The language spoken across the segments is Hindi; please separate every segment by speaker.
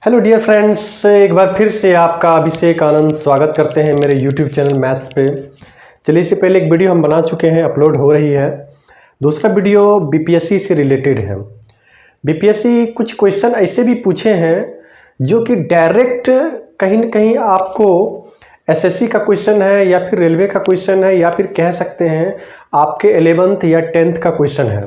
Speaker 1: हेलो डियर फ्रेंड्स, एक बार फिर से आपका अभिषेक आनंद स्वागत करते हैं मेरे यूट्यूब चैनल मैथ्स पे। चलिए, इससे पहले एक वीडियो हम बना चुके हैं, अपलोड हो रही है। दूसरा वीडियो बीपीएससी से रिलेटेड है। बीपीएससी कुछ क्वेश्चन ऐसे भी पूछे हैं जो कि डायरेक्ट कहीं न कहीं आपको एसएससी का क्वेश्चन है या फिर रेलवे का क्वेश्चन है या फिर कह सकते हैं आपके 11th या 10th का क्वेश्चन है।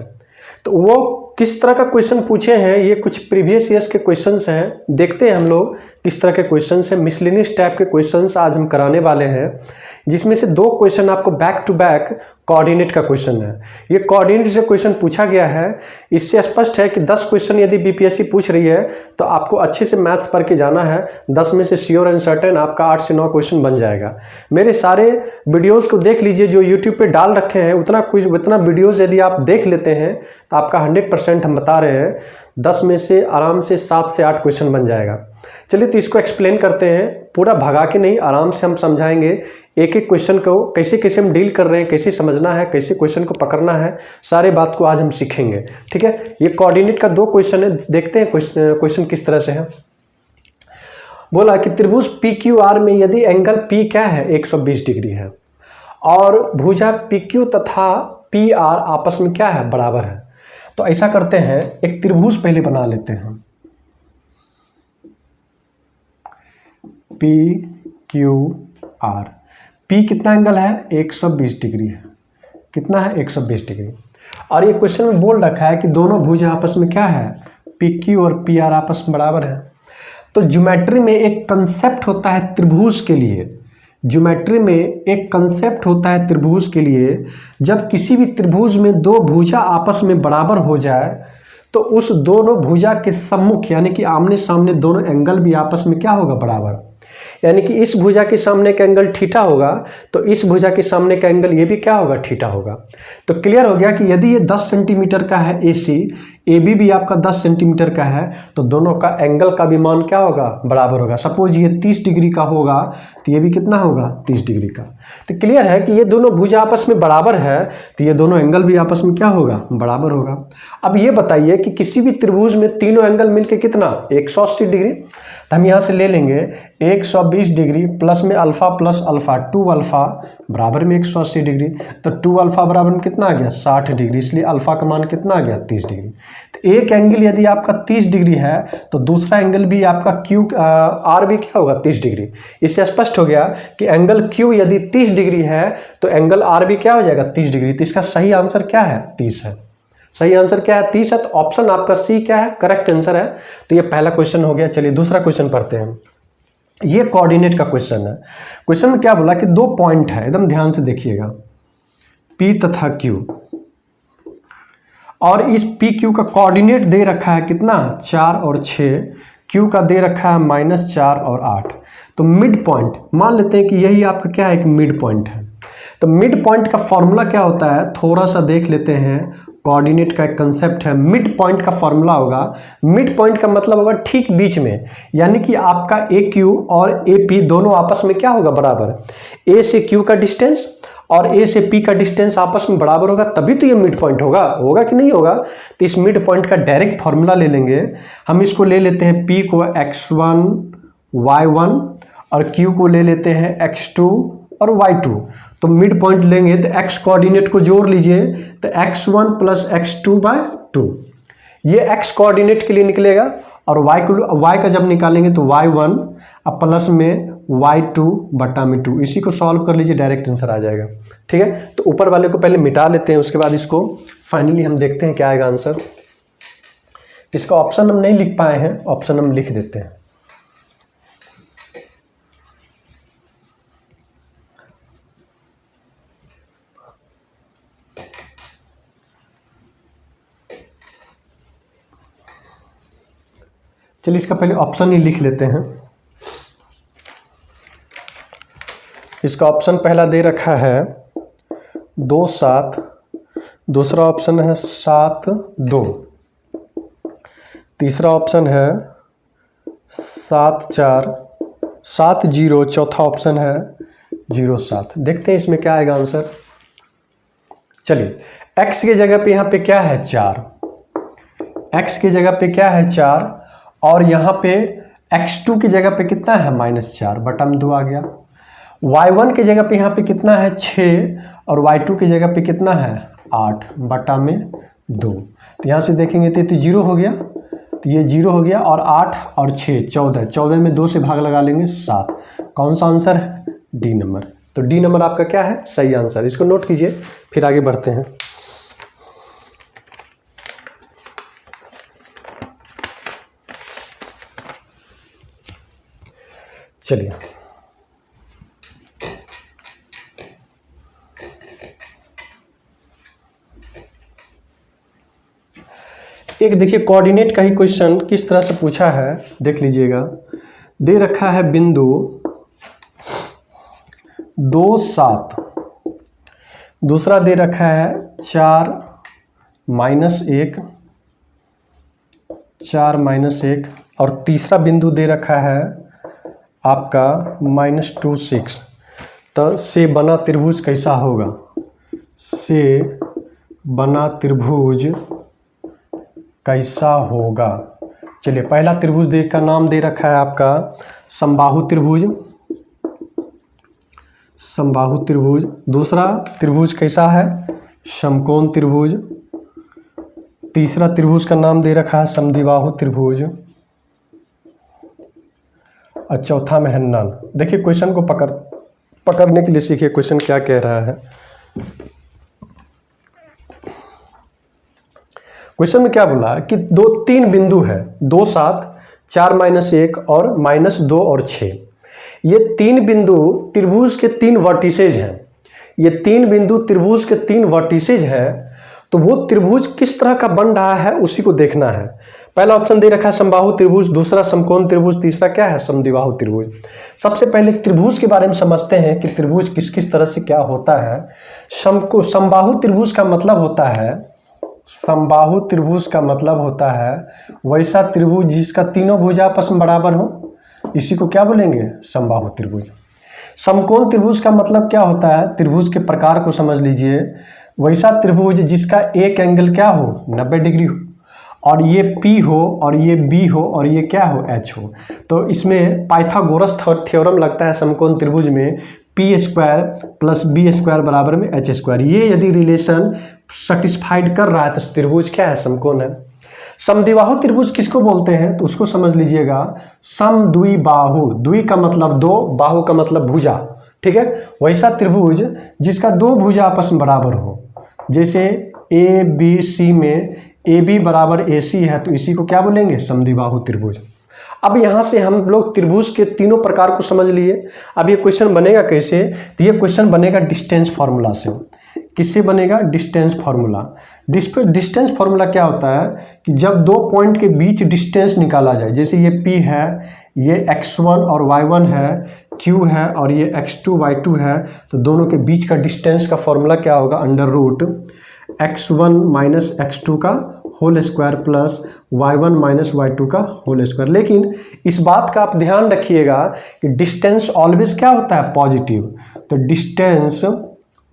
Speaker 1: तो वो किस तरह का क्वेश्चन पूछे हैं, ये कुछ प्रीवियस ईयर्स के क्वेश्चंस हैं। देखते हैं हम लोग किस तरह के क्वेश्चंस हैं। मिसलेनियस टाइप के क्वेश्चंस आज हम कराने वाले हैं, जिसमें से 2 क्वेश्चन आपको बैक टू बैक कोऑर्डिनेट का क्वेश्चन है। ये कोऑर्डिनेट से क्वेश्चन पूछा गया है। इससे स्पष्ट है कि 10 क्वेश्चन यदि बीपीएससी पूछ रही है तो आपको अच्छे से मैथ्स पढ़ के जाना है। 10 में से श्योर एंड सर्टेन आपका 8 से 9 क्वेश्चन बन जाएगा। मेरे सारे वीडियोज़ को देख लीजिए जो यूट्यूब पे डाल रखे हैं। उतना वीडियोज़ यदि आप देख लेते हैं तो आपका 100% हम बता रहे हैं 10 में से आराम से 7 से 8 क्वेश्चन बन जाएगा। चलिए, तो इसको एक्सप्लेन करते हैं। पूरा भगा के नहीं, आराम से हम समझाएंगे। एक एक क्वेश्चन को कैसे कैसे हम डील कर रहे हैं, कैसे समझना है, कैसे क्वेश्चन को पकड़ना है, सारे बात को आज हम सीखेंगे। ठीक है, ये कोऑर्डिनेट का 2 क्वेश्चन है। देखते हैं क्वेश्चन किस तरह से है। बोला कि त्रिभुज पी क्यू आर में यदि एंगल पी क्या है 120 डिग्री है और भुजा पी क्यू तथा पी आर आपस में क्या है, बराबर है। तो ऐसा करते हैं, एक त्रिभुज पहले बना लेते हैं। पी क्यू आर, पी कितना एंगल है, 120 डिग्री है। कितना है, 120 डिग्री। और ये क्वेश्चन में बोल रखा है कि दोनों भुजा आपस में क्या है, पी क्यू और पी आर आपस में बराबर है। तो ज्योमेट्री में एक कंसेप्ट होता है त्रिभुज के लिए। ज्योमेट्री में एक कंसेप्ट होता है त्रिभुज के लिए, जब किसी भी त्रिभुज में 2 भुजा आपस में बराबर हो जाए तो उस दोनों भुजा के सम्मुख यानी कि आमने सामने दोनों एंगल भी आपस में क्या होगा, बराबर। यानी कि इस भुजा के सामने का एंगल थीटा होगा तो इस भुजा के सामने का एंगल ये भी क्या होगा, थीटा होगा। तो क्लियर हो गया कि यदि ये 10 सेंटीमीटर का है एसी, AB भी आपका 10 सेंटीमीटर का है, तो दोनों का एंगल का भी मान क्या होगा, बराबर होगा। सपोज ये 30 डिग्री का होगा तो ये भी कितना होगा, 30 डिग्री का। तो क्लियर है कि ये दोनों भुजा आपस में बराबर है तो ये दोनों एंगल भी आपस में क्या होगा, बराबर होगा। अब ये बताइए कि किसी भी त्रिभुज में तीनों एंगल मिलके कितना, 180 डिग्री। तो हम यहाँ से ले लेंगे 120 डिग्री प्लस में अल्फा प्लस अल्फा 2 अल्फा बराबर में 180 डिग्री। तो 2 अल्फा बराबर में कितना आ गया, 60 डिग्री। इसलिए अल्फा का मान कितना आ गया, 30 डिग्री। तो एक एंगल यदि आपका 30 डिग्री है तो दूसरा एंगल भी आपका क्यू आर भी क्या होगा, 30 डिग्री। इससे स्पष्ट हो गया कि एंगल क्यू यदि 30 डिग्री है तो एंगल आर भी क्या हो जाएगा, 30 डिग्री। तो इसका सही आंसर क्या है, 30 है। सही आंसर क्या है, 30 है। तो ऑप्शन आपका सी क्या है, करेक्ट आंसर है। तो ये पहला क्वेश्चन हो गया। चलिए दूसरा क्वेश्चन पढ़ते हैं। ये कोऑर्डिनेट का क्वेश्चन है। क्वेश्चन में क्या बोला कि 2 पॉइंट है, एकदम ध्यान से देखिएगा, P तथा Q, और इस पी क्यू का कोऑर्डिनेट दे रखा है कितना, 4 और 6, क्यू का दे रखा है -4 और 8। तो मिड पॉइंट मान लेते हैं कि यही आपका क्या है, एक मिड पॉइंट है। तो मिड पॉइंट का फॉर्मूला क्या होता है, थोड़ा सा देख लेते हैं। कोऑर्डिनेट का एक कंसेप्ट है, मिड पॉइंट का फॉर्मूला होगा। मिड पॉइंट का मतलब होगा ठीक बीच में, यानी कि आपका ए क्यू और ए पी दोनों आपस में क्या होगा, बराबर। ए से क्यू का डिस्टेंस और ए से पी का डिस्टेंस आपस में बराबर होगा, तभी तो ये मिड पॉइंट होगा कि नहीं होगा। तो इस मिड पॉइंट का डायरेक्ट फॉर्मूला ले लेंगे हम। इसको ले लेते हैं पी को x1 y1 और q को ले लेते हैं x2 और y2। तो मिड पॉइंट लेंगे तो x कोऑर्डिनेट को जोड़ लीजिए, तो x1 प्लस x2/2 ये x कोऑर्डिनेट के लिए निकलेगा, और y का जब निकालेंगे तो y1 अब प्लस में y2/2। इसी को सॉल्व कर लीजिए, डायरेक्ट आंसर आ जाएगा। ठीक है, तो ऊपर वाले को पहले मिटा लेते हैं, उसके बाद इसको फाइनली हम देखते हैं क्या आएगा आंसर। इसका ऑप्शन हम नहीं लिख पाए हैं, ऑप्शन हम लिख देते हैं। चलिए इसका पहले ऑप्शन ही लिख लेते हैं। इसका ऑप्शन पहला दे रखा है 2 7, दूसरा ऑप्शन है 7 2, तीसरा ऑप्शन है 7 4 7 0, चौथा ऑप्शन है 0 7। देखते हैं इसमें क्या आएगा आंसर। चलिए, x की जगह पे यहाँ पे क्या है, 4। x की जगह पे क्या है, 4, और यहाँ पे x2 की जगह पे कितना है -4 बटा में 2 आ गया। y1 की जगह पे यहाँ पे कितना है 6 और y2 की जगह पे कितना है 8 बटा में 2। तो यहाँ से देखेंगे तो 0 हो गया, तो ये 0 हो गया और 8 और 6 14, 14 में 2 से भाग लगा लेंगे 7। कौन सा आंसर है? D number. तो डी नंबर आपका क्या है? सही आंसर। इसको नोट कीजिए, फिर आगे बढ़ते हैं। चलिए एक देखिए कोऑर्डिनेट का ही क्वेश्चन किस तरह से पूछा है, देख लीजिएगा। दे रखा है बिंदु 2 7, दूसरा दे रखा है 4 -1, 4 -1 और तीसरा बिंदु दे रखा है आपका -2 6। तो से बना त्रिभुज कैसा होगा? से बना त्रिभुज कैसा होगा? चलिए पहला त्रिभुज का नाम दे रखा है आपका समबाहु त्रिभुज, समबाहु त्रिभुज। दूसरा त्रिभुज कैसा है? समकोण त्रिभुज। तीसरा त्रिभुज का नाम दे रखा है समद्विबाहु त्रिभुज और चौथा में है नल। देखिए क्वेश्चन को पकड़ने के लिए सीखिए क्वेश्चन क्या कह रहा है। क्वेश्चन में क्या बोला कि 3 बिंदु है 2 7, 4 -1 और -2 और 6। ये 3 बिंदु त्रिभुज के 3 वर्टिसेज हैं। ये 3 बिंदु त्रिभुज के 3 वर्टिसेज हैं। तो वो त्रिभुज किस तरह का बन रहा है उसी को देखना है। पहला ऑप्शन दे रखा है समबाहु त्रिभुज, दूसरा समकोण त्रिभुज, तीसरा क्या है? समद्विबाहु त्रिभुज। सबसे पहले त्रिभुज के बारे में समझते हैं कि त्रिभुज किस किस तरह से क्या होता है। समबाहु त्रिभुज का मतलब होता है, समबाहु त्रिभुज का मतलब होता है वैसा त्रिभुज जिसका तीनों भुजा आपस में बराबर हो, इसी को क्या बोलेंगे? समबाहु त्रिभुज। समकोण त्रिभुज का मतलब क्या होता है? त्रिभुज के प्रकार को समझ लीजिए, वैसा त्रिभुज जिसका एक एंगल क्या हो? 90 डिग्री हो और ये P हो और ये B हो और ये क्या हो? H हो। तो इसमें पाइथागोरस थ्योरम लगता है समकोण त्रिभुज में, p² + b² बराबर में h²। ये यदि रिलेशन सेटिस्फाइड कर रहा है तो त्रिभुज क्या है? समकोण है। समद्विबाहु त्रिभुज किसको बोलते हैं? तो उसको समझ लीजिएगा, समद्विबाहु, द्वि का मतलब 2, बाहु का मतलब भुजा, ठीक है। वैसा त्रिभुज जिसका 2 भुजा आपस में बराबर हो, जैसे ABC में AB बराबर AC है तो इसी को क्या बोलेंगे? समद्विबाहु त्रिभुज। अब यहाँ से हम लोग त्रिभुज के तीनों प्रकार को समझ लिए। अब ये क्वेश्चन बनेगा कैसे? तो ये क्वेश्चन बनेगा डिस्टेंस फार्मूला से। किससे बनेगा? Distance formula. डिस्टेंस फार्मूला क्या होता है कि जब 2 पॉइंट के बीच डिस्टेंस निकाला जाए, जैसे ये P है, ये x1 और y1 है, Q है और ये x2 y2 है, तो दोनों के बीच का डिस्टेंस का फॉर्मूला क्या होगा? √x1 - x2 का whole square plus y1 - y2 का होल स्क्वायर। लेकिन इस बात का आप ध्यान रखिएगा कि डिस्टेंस ऑलवेज क्या होता है? पॉजिटिव। तो डिस्टेंस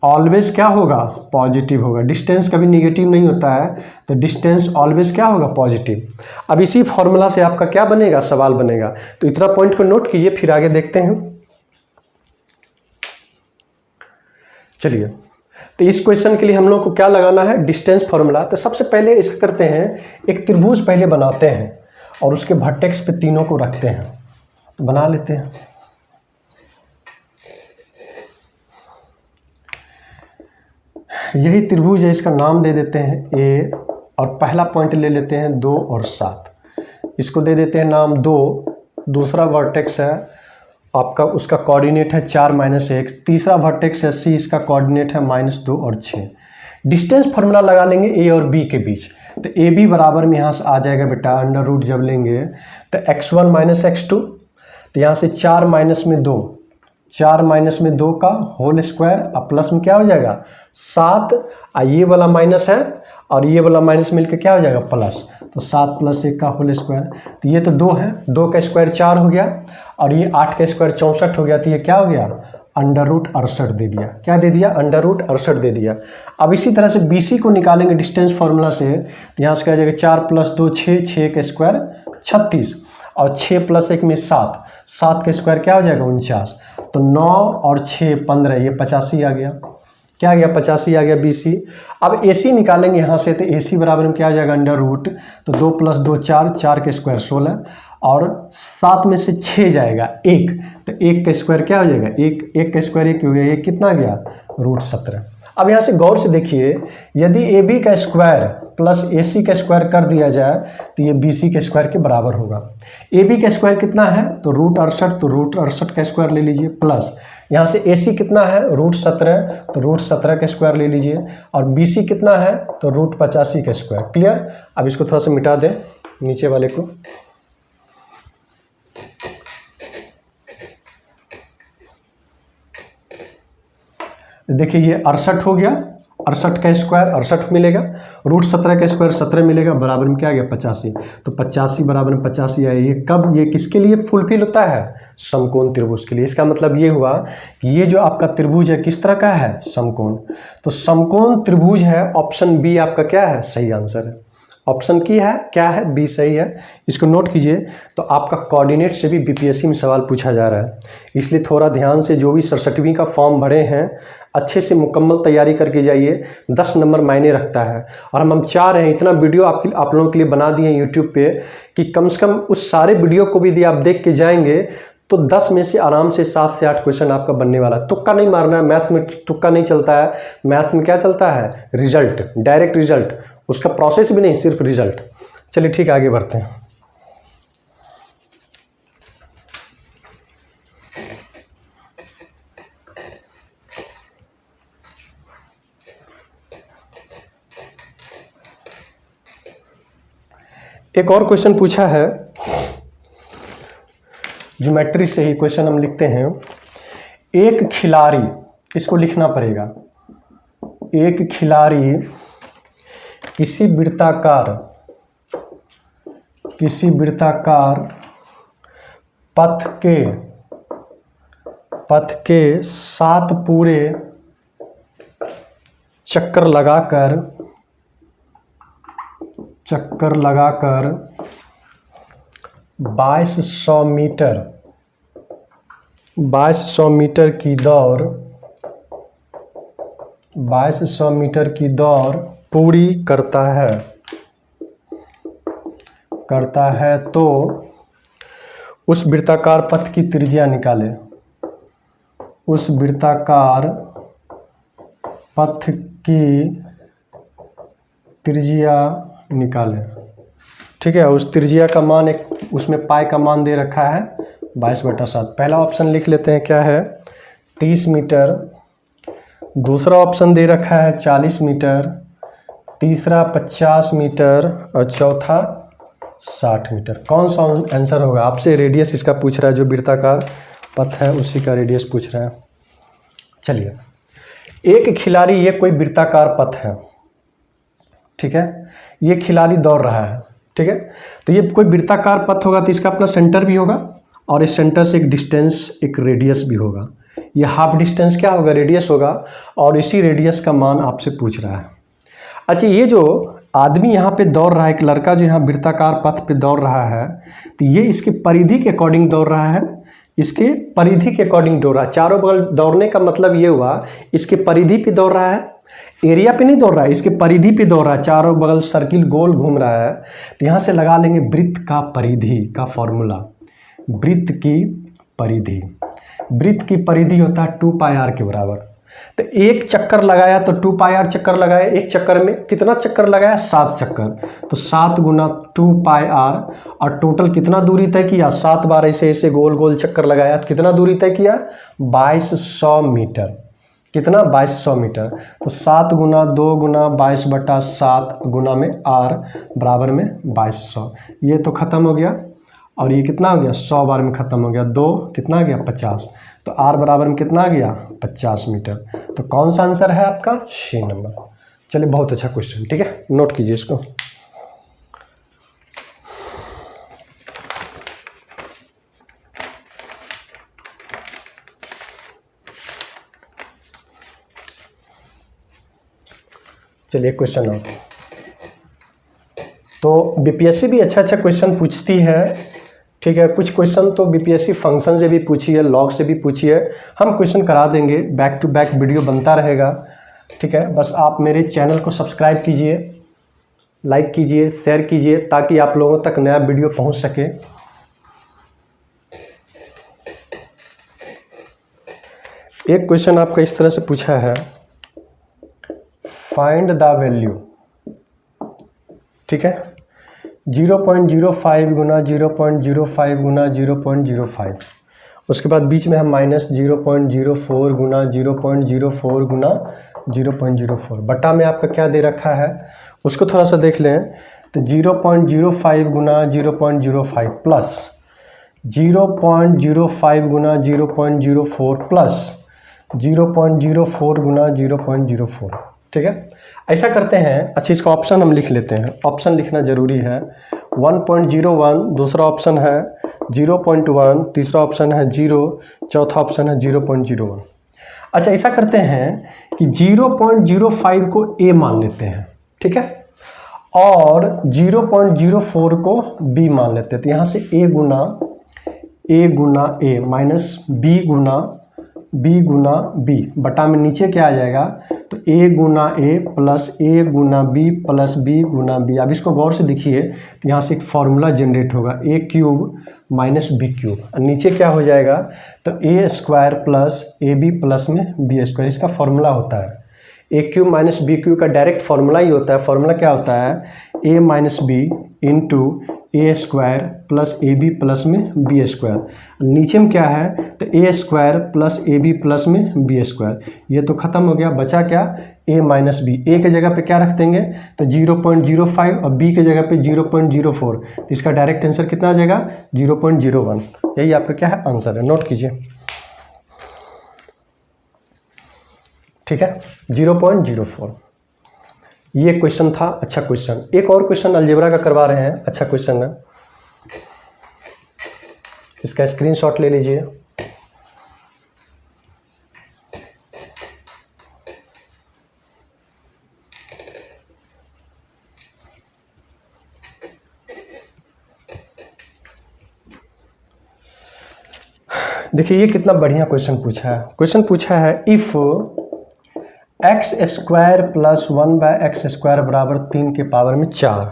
Speaker 1: ऑलवेज क्या होगा? पॉजिटिव होगा। डिस्टेंस कभी निगेटिव नहीं होता है, तो डिस्टेंस ऑलवेज क्या होगा? पॉजिटिव। अब इसी फॉर्मूला से आपका क्या बनेगा? सवाल बनेगा। तो इतना पॉइंट को नोट कीजिए, फिर आगे देखते हैं। चलिए, तो इस क्वेश्चन के लिए हम लोग को क्या लगाना है? Distance formula. तो सबसे पहले इसका करते हैं, एक त्रिभुज पहले बनाते हैं और उसके वर्टेक्स पे तीनों को रखते हैं। तो बना लेते हैं। यही त्रिभुज है, इसका नाम दे देते हैं A और पहला पॉइंट ले लेते हैं 2 और 7, इसको दे देते हैं नाम 2। दूसरा वर्टेक्स है आपका, उसका कोऑर्डिनेट है 4 - 1। तीसरा वर्टेक्स है C, इसका कोऑर्डिनेट है -2 और 6। डिस्टेंस फार्मूला लगा लेंगे A और B के बीच। तो AB बराबर में यहाँ से आ जाएगा बेटा √ जब लेंगे तो x1 - x2, तो यहाँ से 4 - 2, 4 - 2 का होल स्क्वायर और प्लस में क्या हो जाएगा? 7। ये वाला माइनस है और ये वाला माइनस मिलकर क्या हो जाएगा? प्लस। तो 7 + 1 का होल स्क्वायर। तो ये तो 2 है, 2 का स्क्वायर 4 हो गया और ये 8 का स्क्वायर 64 हो गया। तो ये क्या हो गया? √68 दे दिया। क्या दे दिया? √68 दे दिया। अब इसी तरह से BC को निकालेंगे डिस्टेंस फार्मूला से। तो यहाँ से क्या हो जाएगा? 4 + 2 6, 6 का स्क्वायर 36 और 6 + 1 में 7, 7 का स्क्वायर क्या हो जाएगा 49। तो 9 और 6 15, ये 85 आ गया। क्या आ गया 85 आ गया BC। अब AC निकालेंगे यहाँ से, तो AC बराबर में क्या आ जाएगा √। तो 2 + 2 4, 4 के स्क्वायर 16 और 7 में से 6 जाएगा 1, तो 1 का स्क्वायर क्या हो जाएगा 1 का स्क्वायर 1 हो गया, ये कितना गया √17। अब यहाँ से गौर से देखिए, यदि AB का स्क्वायर प्लस AC का स्क्वायर कर दिया जाए तो ये BC के स्क्वायर के बराबर होगा। AB का स्क्वायर कितना है तो √68, तो √68 का स्क्वायर ले लीजिए, प्लस यहाँ से AC कितना है √17, तो √17 का स्क्वायर ले लीजिए, और BC कितना है तो √85 का स्क्वायर। क्लियर। अब इसको थोड़ा सा मिटा दें नीचे वाले को। देखिए ये 68 हो गया, 68 का स्क्वायर 68 मिलेगा, √17 का स्क्वायर 17 मिलेगा, बराबर में क्या आ गया 85। तो 85 बराबर में 85 आया। ये कब, ये किसके लिए फुलफिल होता है, समकोण त्रिभुज के लिए। इसका मतलब ये हुआ कि ये जो आपका त्रिभुज है किस तरह का है, समकोण। तो समकोण त्रिभुज है, ऑप्शन बी आपका क्या है, सही आंसर है। ऑप्शन की है क्या है, बी सही है। इसको नोट कीजिए। तो आपका कोऑर्डिनेट से भी BPSC में सवाल पूछा जा रहा है, इसलिए थोड़ा ध्यान से जो भी 67वीं का फॉर्म भरे हैं अच्छे से मुकम्मल तैयारी करके जाइए, 10 नंबर मायने रखता है। और हम चाह रहे हैं, इतना वीडियो आप लोगों के लिए बना दिए यूट्यूब पे कि कम से कम उस सारे वीडियो को भी यदि आप देख के जाएंगे तो 10 में से आराम से 7 से 8 क्वेश्चन आपका बनने वाला है। तुक्का नहीं मारना है, मैथ्स में तुक्का नहीं चलता है। मैथ्स में क्या चलता है, रिजल्ट, डायरेक्ट रिजल्ट, उसका प्रोसेस भी नहीं, सिर्फ रिजल्ट। चलिए ठीक है, आगे बढ़ते हैं। एक और क्वेश्चन पूछा है, ज्योमेट्री से ही क्वेश्चन हम लिखते हैं। एक खिलाड़ी, इसको लिखना पड़ेगा, एक खिलाड़ी किसी वृत्ताकार पथ के 7 पूरे चक्कर लगाकर 2200 मीटर की दौड़ पूरी करता है तो उस वृत्ताकार पथ की त्रिज्या निकाले। उस वृत्ताकार पथ की त्रिज्या निकाले। ठीक है, उस त्रिज्या का मान एक उसमें पाई का मान दे रखा है 22/7। पहला ऑप्शन लिख लेते हैं, क्या है 30 मीटर, दूसरा ऑप्शन दे रखा है 40 मीटर, तीसरा 50 मीटर और चौथा 60 मीटर। कौन सा आंसर होगा, आपसे रेडियस इसका पूछ रहा है, जो वृत्ताकार पथ है उसी का रेडियस पूछ रहा है। चलिए, एक खिलाड़ी, ये कोई वृत्ताकार पथ है, ठीक है, ये खिलाड़ी दौड़ रहा है, ठीक है। तो ये कोई वृत्ताकार पथ होगा तो इसका अपना सेंटर भी होगा और इस सेंटर से एक डिस्टेंस, एक रेडियस भी होगा। ये हाफ डिस्टेंस क्या होगा, रेडियस होगा, और इसी रेडियस का मान आपसे पूछ रहा है। अच्छा, ये जो आदमी यहाँ पे दौड़ रहा है, एक लड़का जो यहाँ वृत्ताकार पथ पे दौड़ रहा है, तो ये इसके परिधि के अकॉर्डिंग दौड़ रहा है, इसके परिधि के अकॉर्डिंग दौड़ रहा है। चारों बगल दौड़ने का मतलब ये हुआ इसके परिधि पे दौड़ रहा है, एरिया पे नहीं दौड़ रहा है, इसके परिधि पे दौड़ रहा है, चारों बगल सर्किल गोल घूम रहा है। तो यहाँ से लगा लेंगे वृत्त का परिधि का फॉर्मूला। वृत्त की परिधि होता है 2πr के बराबर। तो एक चक्कर लगाया तो 2πr चक्कर लगाया, एक चक्कर में कितना चक्कर लगाया, 7 चक्कर, तो 7 × 2πr, और टोटल कितना दूरी तय किया, 7 बार ऐसे ऐसे गोल गोल चक्कर लगाया तो कितना दूरी तय किया, 2200 मीटर। कितना, 2200 मीटर। तो 7 × 2 × 22/7 गुना में r बराबर में 2200। ये तो ख़त्म हो गया, और ये कितना हो गया, 100 बार में ख़त्म हो गया, 2 कितना आ गया, 50। तो r बराबर में कितना आ गया, 50 मीटर। तो कौन सा आंसर है आपका, C नंबर। चलिए, बहुत अच्छा क्वेश्चन, ठीक है, नोट कीजिए इसको। चलिए क्वेश्चन और, तो BPSC भी अच्छा क्वेश्चन पूछती है, ठीक है। कुछ क्वेश्चन तो बीपीएससी फंक्शन से भी पूछी है, लॉग से भी पूछी है, हम क्वेश्चन करा देंगे, बैक टू बैक वीडियो बनता रहेगा। ठीक है, बस आप मेरे चैनल को सब्सक्राइब कीजिए, लाइक कीजिए, शेयर कीजिए, ताकि आप लोगों तक नया वीडियो पहुंच सके। एक क्वेश्चन आपका इस तरह से पूछा है, फाइंड द वैल्यू, ठीक है, 0.05 गुना 0.05 गुना 0.05, उसके बाद बीच में हम माइनस 0.04 गुना 0.04 गुना 0.04 बटा में आपका क्या दे रखा है उसको थोड़ा सा देख लें। तो 0.05 गुना 0.05 प्लस 0.05 गुना 0.04 प्लस 0.04 गुना 0.04, ठीक है। ऐसा करते हैं, अच्छा इसका ऑप्शन हम लिख लेते हैं, ऑप्शन लिखना ज़रूरी है। 1.01 दूसरा ऑप्शन है, 0.1 तीसरा ऑप्शन है, 0 चौथा ऑप्शन है 0.01। अच्छा ऐसा करते हैं कि 0.05 को ए मान लेते हैं, ठीक है, और 0.04 को बी मान लेते हैं। तो यहाँ से ए गुना ए माइनस बी गुना बी बटा में नीचे क्या आ जाएगा, तो ए गुना ए प्लस ए गुना बी प्लस बी गुना बी। अब इसको गौर से देखिए, तो यहाँ से एक फार्मूला जनरेट होगा, A cube minus B cube, नीचे क्या हो जाएगा, तो A square plus A B plus में बी स्क्वायर, इसका फार्मूला होता है। A cube minus B cube का डायरेक्ट फार्मूला ही होता है। फार्मूला क्या होता है, A minus B into A square plus A B plus में बी स्क्वायर, नीचे में क्या है, तो A square plus A B plus में बी स्क्वायर। ये तो ख़त्म हो गया, बचा क्या, ए माइनस बी। ए के जगह पे क्या रख देंगे, तो 0.05 और बी के जगह पे 0.04, तो इसका डायरेक्ट आंसर कितना आ जाएगा, 0.01। यही आपका क्या है, आंसर है, नोट कीजिए, ठीक है, 0.04। ये क्वेश्चन था, अच्छा क्वेश्चन। एक और क्वेश्चन अलजेब्रा का करवा रहे हैं, अच्छा क्वेश्चन है, इसका स्क्रीनशॉट ले लीजिए। देखिए ये कितना बढ़िया क्वेश्चन पूछा है। क्वेश्चन पूछा है, if x square plus 1/x square बराबर 3 के पावर में 4,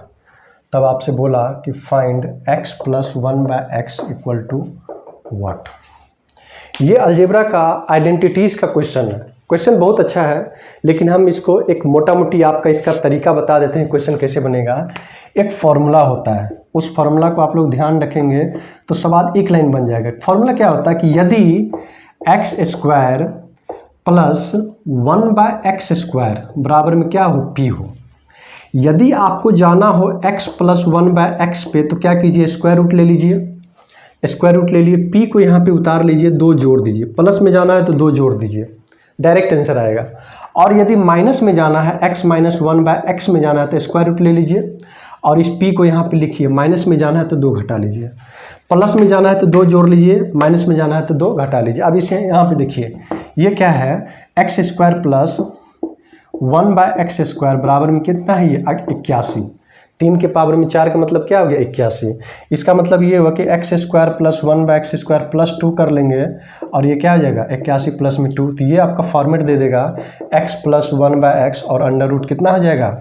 Speaker 1: तब आपसे बोला कि find x plus 1/x equal to what. ये अलजेब्रा का आइडेंटिटीज़ का क्वेश्चन है। क्वेश्चन बहुत अच्छा है, लेकिन हम इसको एक मोटा मोटी आपका इसका तरीका बता देते हैं, क्वेश्चन कैसे बनेगा। एक फार्मूला होता है, उस फार्मूला को आप लोग ध्यान रखेंगे तो सवाल एक लाइन बन जाएगा। फार्मूला क्या होता है कि यदि x square plus 1/x square बराबर में क्या हो, p हो। यदि आपको जाना हो x प्लस 1/x पे, तो क्या कीजिए, स्क्वायर रूट ले लीजिए, स्क्वायर रूट ले लिए, p को यहाँ पे उतार लीजिए, 2 जोड़ दीजिए, प्लस में जाना है तो 2 जोड़ दीजिए, डायरेक्ट आंसर आएगा। और यदि माइनस में जाना है, x माइनस 1/x में जाना है तो स्क्वायर रूट ले लीजिए, और इस p को यहाँ पे लिखिए, माइनस में जाना है तो 2 घटा लीजिए, प्लस में जाना है तो 2 जोड़ लीजिए, माइनस में जाना है तो 2 घटा लीजिए। अब इसे यहाँ पे देखिए, ये क्या है, x square plus 1/x square बराबर में कितना है, ये 81। 3 के पावर में 4 का मतलब क्या हो गया, 81। इसका मतलब ये हुआ कि x square plus 1/x square plus 2 कर लेंगे, और ये क्या हो जाएगा, 81 प्लस में 2। तो ये आपका फॉर्मेट दे देगा, x प्लस 1/x और अंडर रूट कितना हो जाएगा,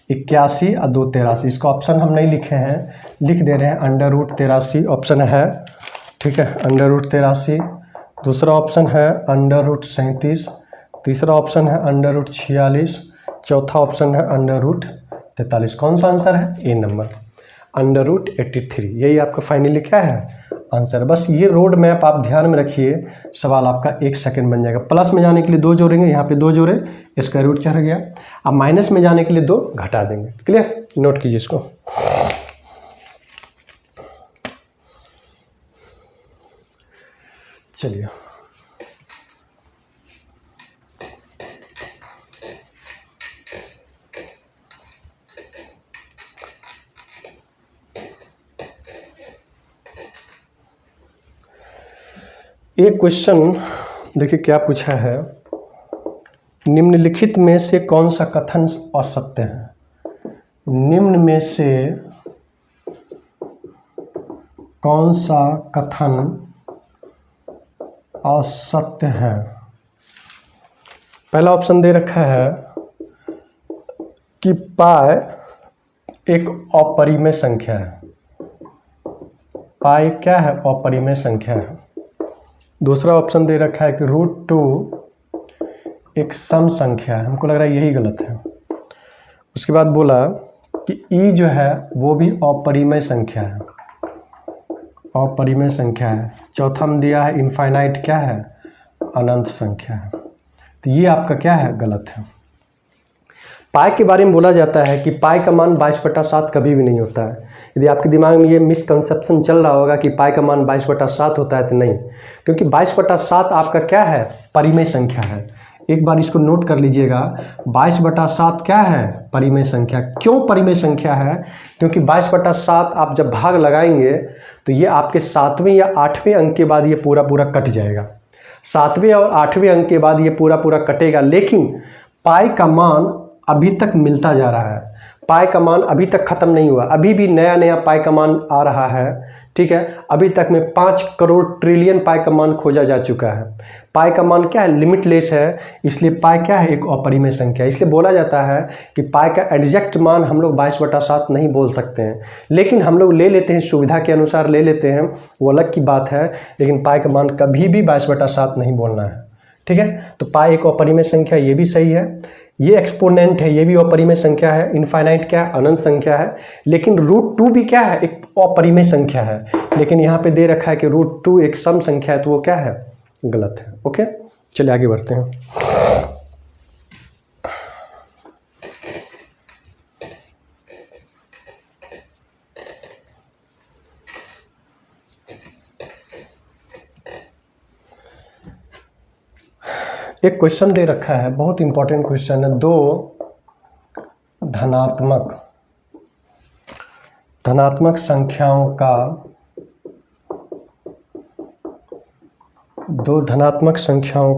Speaker 1: 81 और 2 83। इसका ऑप्शन हम नहीं लिखे हैं, लिख दे रहे हैं, अंडर रूट 83 ऑप्शन है, ठीक है, अंडर रूट 83। दूसरा ऑप्शन है अंडर रूट 37, तीसरा ऑप्शन है अंडर रूट 46, चौथा ऑप्शन है अंडर रूट 43। कौन सा आंसर है, ए नंबर, अंडर रूट 83। यही आपका फाइनली क्या है, आंसर। बस ये रोड मैप आप ध्यान में रखिए, सवाल आपका 1 सेकंड बन जाएगा। प्लस में जाने के लिए 2 जोड़ेंगे, यहाँ पे 2 जोड़े, स्क्वायर रूट चढ़ गया। अब माइनस में जाने के लिए 2 घटा देंगे, क्लियर, नोट कीजिए इसको। चलिए एक क्वेश्चन देखिए क्या पूछा है, निम्नलिखित में से कौन सा कथन असत्य है। निम्न में से कौन सा कथन असत्य है? पहला ऑप्शन दे रखा है कि पाई एक अपरिमेय संख्या है। पाई क्या है? अपरिमेय संख्या है। दूसरा ऑप्शन दे रखा है कि √2 एक सम संख्या है। हमको लग रहा है यही गलत है। उसके बाद बोला कि ई जो है वो भी अपरिमेय संख्या है, अपरिमेय संख्या है। चौथा में दिया है इनफाइनाइट क्या है? अनंत संख्या है। तो ये आपका क्या है? गलत है। पाई के बारे में बोला जाता है कि पाई का मान 22/7 कभी भी नहीं होता है। यदि आपके दिमाग में ये मिसकंसेप्शन चल रहा होगा कि पाई का मान 22/7 होता है, तो नहीं, क्योंकि 22/7 आपका क्या है? परिमेय संख्या है। एक बार इसको नोट कर लीजिएगा, 22/7 क्या है? परिमेय संख्या। क्यों परिमेय संख्या है? क्योंकि 22/7 आप जब भाग लगाएंगे तो ये आपके 7वें या 8वें अंक के बाद ये पूरा पूरा कट जाएगा। 7वें और 8वें अंक के बाद ये पूरा पूरा कटेगा, लेकिन पाई का मान अभी तक मिलता जा रहा है। पाई का मान अभी तक ख़त्म नहीं हुआ, अभी भी नया नया पाई का मान आ रहा है। ठीक है, अभी तक में 5 करोड़ ट्रिलियन पाई का मान खोजा जा चुका है। पाई का मान क्या है? लिमिटलेस है, इसलिए पाई क्या है? एक अपरिमेय संख्या। इसलिए बोला जाता है कि पाई का एग्जैक्ट मान हम लोग 22/7 नहीं बोल सकते हैं, लेकिन हम लोग ले लेते हैं, सुविधा के अनुसार ले लेते हैं, वो अलग की बात है। लेकिन पाई का मान कभी भी 22/7 नहीं बोलना है। ठीक है, तो पाई एक अपरिमेय संख्या, ये भी सही है। ये एक्सपोनेंट है, ये भी अपरिमेय संख्या है। इनफाइनाइट क्या है? अनंत संख्या है। लेकिन √2 भी क्या है? एक अपरिमेय संख्या है। लेकिन यहाँ पे दे रखा है कि √2 एक सम संख्या है, तो वो क्या है? गलत है। ओके, चलिए आगे बढ़ते हैं। एक क्वेश्चन दे रखा है, बहुत इंपॉर्टेंट क्वेश्चन है। दो धनात्मक संख्याओं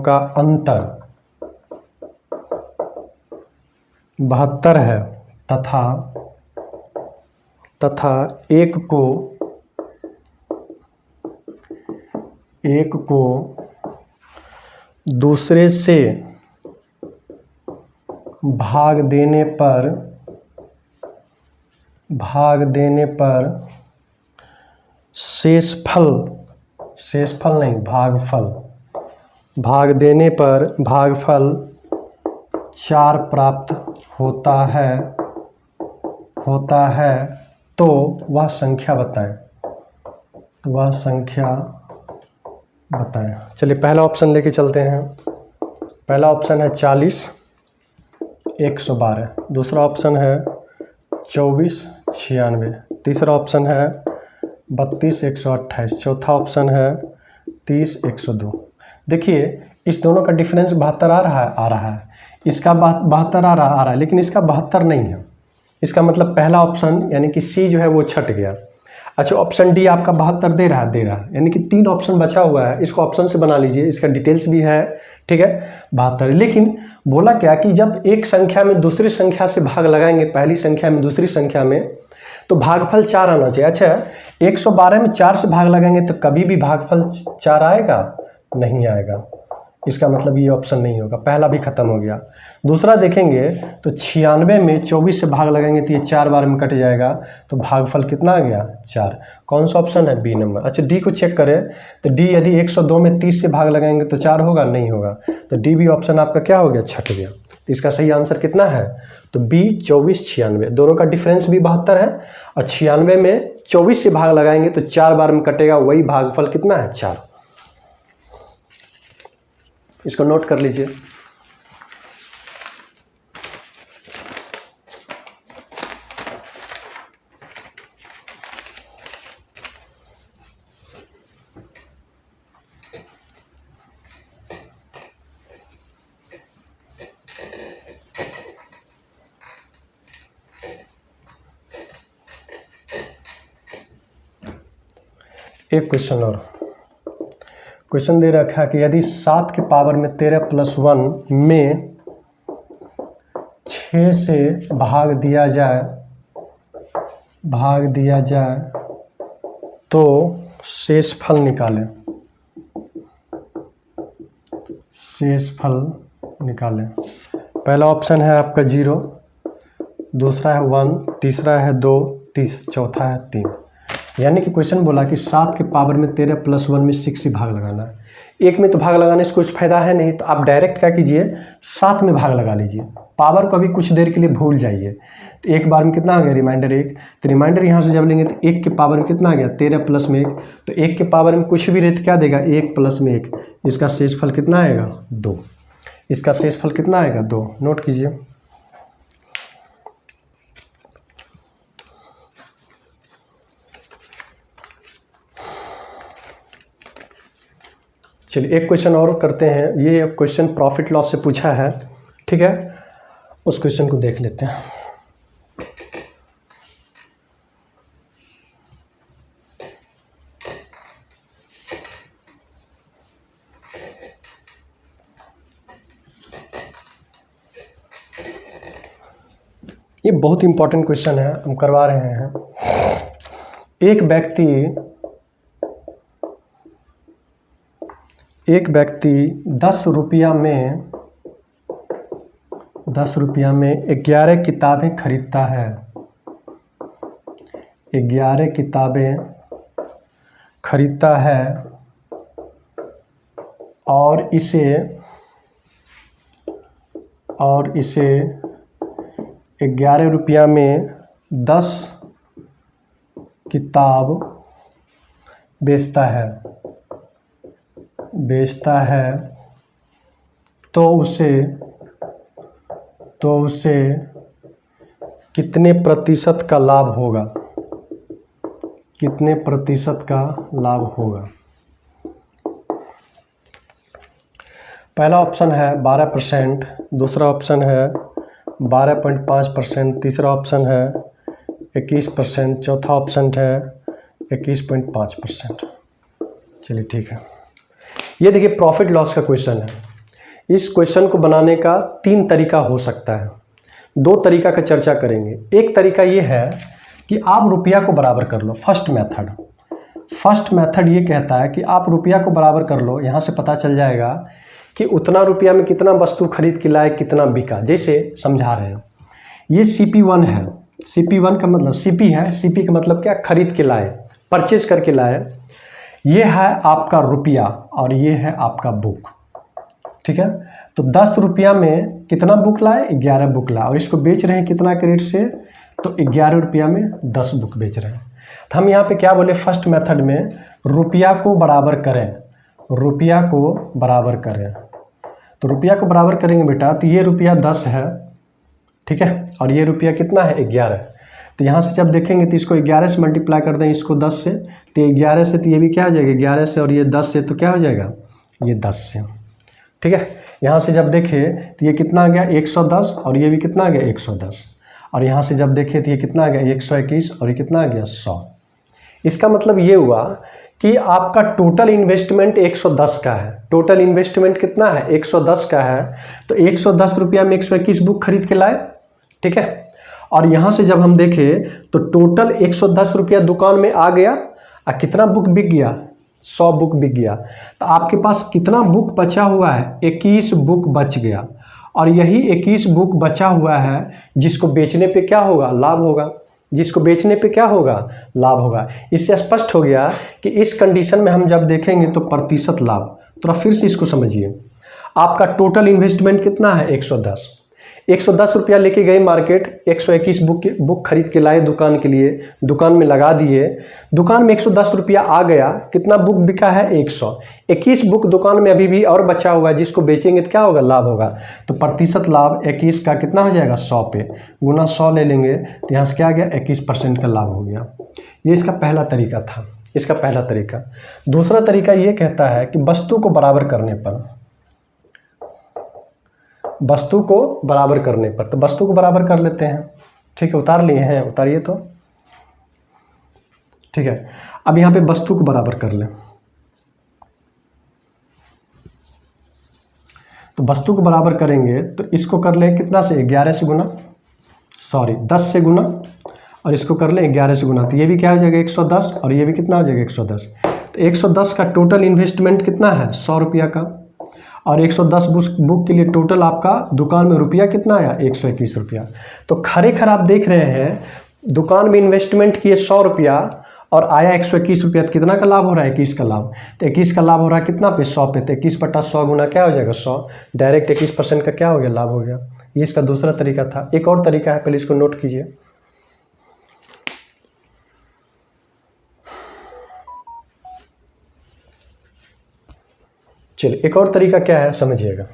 Speaker 1: का अंतर 72 है तथा एक को दूसरे से भाग देने पर शेषफल नहीं, भाग देने पर भागफल 4 प्राप्त होता है तो वह संख्या बताएं। चलिए पहला ऑप्शन लेके चलते हैं। पहला ऑप्शन है 40 112, दूसरा ऑप्शन है 24 96, तीसरा ऑप्शन है 32 128, चौथा ऑप्शन है 30 102। देखिए इस दोनों का डिफरेंस 72 आ रहा है। इसका 72 आ रहा है, लेकिन इसका 72 नहीं है। इसका मतलब पहला ऑप्शन यानी कि सी जो है वो छट गया। अच्छा, ऑप्शन डी आपका 72 दे रहा है, यानी कि 3 ऑप्शन बचा हुआ है। इसको ऑप्शन से बना लीजिए, इसका डिटेल्स भी है। ठीक है, 72। लेकिन बोला क्या कि जब एक संख्या में दूसरी संख्या से भाग लगाएंगे, पहली संख्या में दूसरी संख्या में, तो भागफल 4 आना चाहिए। अच्छा, 112 में 4 से भाग लगाएंगे तो कभी भी भागफल 4 आएगा? नहीं आएगा। इसका मतलब ये ऑप्शन नहीं होगा, पहला भी खत्म हो गया। दूसरा देखेंगे तो 96 में 24 से भाग लगाएंगे तो ये 4 बार में कट जाएगा, तो भागफल कितना आ गया? 4। कौन सा ऑप्शन है? B number. अच्छा, डी को चेक करें तो डी यदि 102 में 30 से भाग लगाएंगे तो 4 होगा? नहीं होगा। तो डी भी ऑप्शन आपका क्या हो गया? छट गया। तो इसका सही आंसर कितना है? तो बी 24 96। दोनों का डिफरेंस भी 72 है, और 96 में 24 से भाग लगाएंगे तो 4 बार में कटेगा, वही भागफल कितना है? 4। इसको नोट कर लीजिए। एक क्वेश्चन और, क्वेश्चन दे रखा है कि यदि 7 के पावर में 13 + 1 में 6 से भाग दिया जाए तो शेषफल निकालें। शेषफल निकालें। पहला ऑप्शन है आपका 0, दूसरा है 1, तीसरा है 2, चौथा है 3। यानी कि क्वेश्चन बोला कि 7 के पावर में 13 + 1 में 6 ही भाग लगाना है। एक में तो भाग लगाने से कुछ फायदा है नहीं, तो आप डायरेक्ट क्या कीजिए, 7 में भाग लगा लीजिए। पावर को अभी कुछ देर के लिए भूल जाइए। तो एक बार में कितना आ गया, रिमाइंडर 1। तो रिमाइंडर यहाँ से जब लेंगे तो 1 के पावर में कितना आ गया, 13 + 1। तो 1 के पावर में कुछ भी रहे तो क्या देगा, 1 + 1। इसका शेषफल कितना आएगा, 2। इसका शेषफल कितना आएगा, 2। नोट कीजिए। चलिए एक क्वेश्चन और करते हैं। ये क्वेश्चन प्रॉफिट लॉस से पूछा है, ठीक है। उस क्वेश्चन को देख लेते हैं। ये बहुत इंपॉर्टेंट क्वेश्चन है, हम करवा रहे हैं। एक व्यक्ति 10 रुपया में 11 किताबें खरीदता है। 11 किताबें खरीदता है और इसे 11 रुपया में 10 किताब बेचता है तो उसे कितने प्रतिशत का लाभ होगा, कितने प्रतिशत का लाभ होगा। पहला ऑप्शन है 12%, दूसरा ऑप्शन है 12.5%, तीसरा ऑप्शन है 21%, चौथा ऑप्शन है 21.5%। चलिए ठीक है। ये देखिए प्रॉफिट लॉस का क्वेश्चन है। इस क्वेश्चन को बनाने का 3 तरीका हो सकता है। 2 तरीका का चर्चा करेंगे। एक तरीका ये है कि आप रुपया को बराबर कर लो। फर्स्ट मेथड ये कहता है कि आप रुपया को बराबर कर लो। यहाँ से पता चल जाएगा कि उतना रुपया में कितना वस्तु खरीद के लाए, कितना बिका। जैसे समझा रहे हैं, ये CP1 है। CP1 का मतलब CP है। CP का मतलब क्या, खरीद के लाए, परचेज करके लाए। ये है आपका रुपया और ये है आपका बुक, ठीक है। तो 10 रुपया में कितना बुक लाए, 11 बुक लाए, और इसको बेच रहे हैं कितना के रेट से, तो 11 रुपया में 10 बुक बेच रहे हैं। तो हम यहाँ पे क्या बोले, फर्स्ट मेथड में रुपया को बराबर करें। रुपया को बराबर करें, तो रुपया को बराबर करेंगे बेटा, तो ये रुपया 10 है, ठीक है, और ये रुपया कितना है, 11। तो यहाँ से जब देखेंगे तो इसको 11 से मल्टीप्लाई कर दें, इसको 10 से, तो 11 से, तो ये भी क्या हो जाएगा 11 से, और ये 10 से, तो क्या हो जाएगा, ये 10 से, ठीक है। यहाँ से जब देखें तो ये कितना आ गया 110, और ये भी कितना आ गया 110, और यहाँ से जब देखें तो ये कितना आ गया 121, और ये कितना आ गया 100। इसका मतलब ये हुआ कि आपका टोटल इन्वेस्टमेंट 110 का है। टोटल इन्वेस्टमेंट कितना है, 110 का है। तो 110 रुपया में 121 बुक खरीद के लाए, ठीक है। और यहाँ से जब हम देखें तो टोटल 110 रुपया दुकान में आ गया, और कितना बुक बिक गया, 100 बुक बिक गया। तो आपके पास कितना बुक बचा हुआ है, 21 बुक बच गया, और यही 21 बुक बचा हुआ है जिसको बेचने पे क्या होगा, लाभ होगा। जिसको बेचने पे क्या होगा, लाभ होगा। इससे स्पष्ट हो गया कि इस कंडीशन में हम जब देखेंगे तो प्रतिशत लाभ। तो फिर से इसको समझिए, आपका टोटल इन्वेस्टमेंट कितना है 110। 110 रुपया लेके गए मार्केट, 121 बुक खरीद के लाए दुकान के लिए, दुकान में लगा दिए, दुकान में 110 रुपया आ गया, कितना बुक बिका है 100। 21 बुक दुकान में अभी भी और बचा हुआ है, जिसको बेचेंगे तो क्या होगा, लाभ होगा। तो प्रतिशत लाभ 21 का कितना हो जाएगा, 100 पे गुना 100 ले लेंगे, तो यहाँ से क्या आ गया 21% का लाभ हो गया। ये इसका पहला तरीका था, इसका पहला तरीका। दूसरा तरीका ये कहता है कि वस्तु को बराबर करने पर, वस्तु को बराबर करने पर, तो वस्तु को बराबर कर लेते हैं, ठीक है। उतार लिए हैं, उतारिए तो, ठीक है। अब यहाँ पे वस्तु को बराबर कर लें, तो वस्तु को बराबर करेंगे तो इसको कर लें कितना से, 11 से गुना, 10 से गुना, और इसको कर लें 11 से गुना, तो ये भी क्या हो जाएगा 110 और ये भी कितना हो जाएगा 110। तो 110 का टोटल इन्वेस्टमेंट कितना है 100 रुपया का, और 110 बुक के लिए टोटल आपका दुकान में रुपया कितना आया 121 रुपया। तो खरेखर आप देख रहे हैं दुकान में इन्वेस्टमेंट किए 100 रुपया और आया 121 रुपया, तो कितना का लाभ हो रहा है 21 का लाभ। तो 21 का लाभ हो रहा है कितना पे 100 पे, तो 21/100 गुना क्या हो जाएगा 100, डायरेक्ट 21% का क्या हो गया लाभ हो गया। ये इसका दूसरा तरीका था। एक और तरीका है, पहले इसको नोट कीजिए। चलिए एक और तरीका क्या है समझिएगा।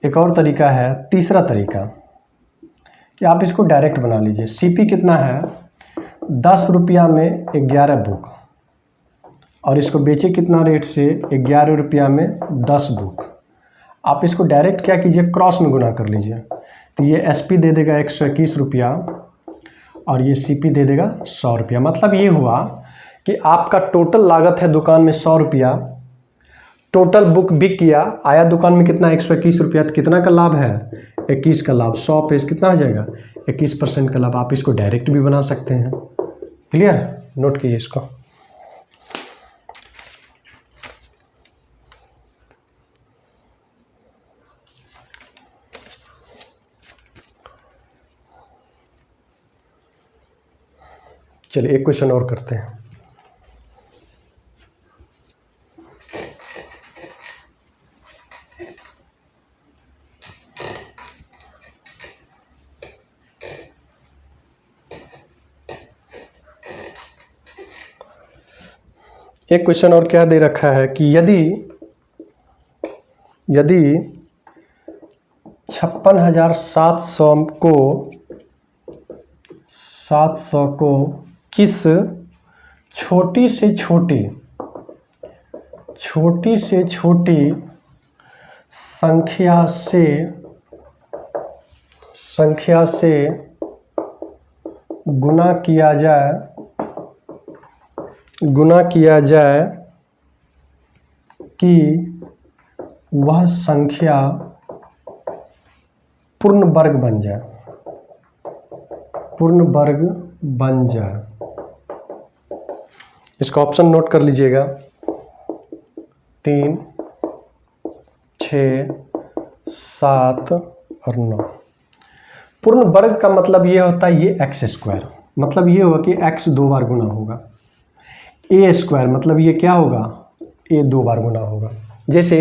Speaker 1: एक और तरीका है, तीसरा तरीका, कि आप इसको डायरेक्ट बना लीजिए। सीपी कितना है 10 रुपया में 11 बुक, और इसको बेचे कितना रेट से 11 रुपया में 10 बुक। आप इसको डायरेक्ट क्या कीजिए क्रॉस में गुना कर लीजिए, तो ये एसपी दे देगा 121 रुपया और ये सीपी दे देगा 100 रुपया। मतलब ये हुआ कि आपका टोटल लागत है दुकान में 100 रुपया, टोटल बुक बिक किया, आया दुकान में कितना 121 रुपया, तो कितना का लाभ है 21 का लाभ। 100 पे कितना हो जाएगा 21% का लाभ। आप इसको डायरेक्ट भी बना सकते हैं। क्लियर, नोट कीजिए इसको। चलिए एक क्वेश्चन और करते हैं। एक क्वेश्चन और क्या दे रखा है कि यदि 56,700 को किस छोटी से छोटी संख्या से गुना किया जाए कि वह संख्या पूर्ण वर्ग बन जाए। इसका ऑप्शन नोट कर लीजिएगा 3, 6, 7 और 9। पूर्ण वर्ग का मतलब ये होता है ये एक्स स्क्वायर, मतलब ये होगा कि एक्स 2 बार गुना होगा। ए स्क्वायर मतलब ये क्या होगा ए 2 बार गुना होगा। जैसे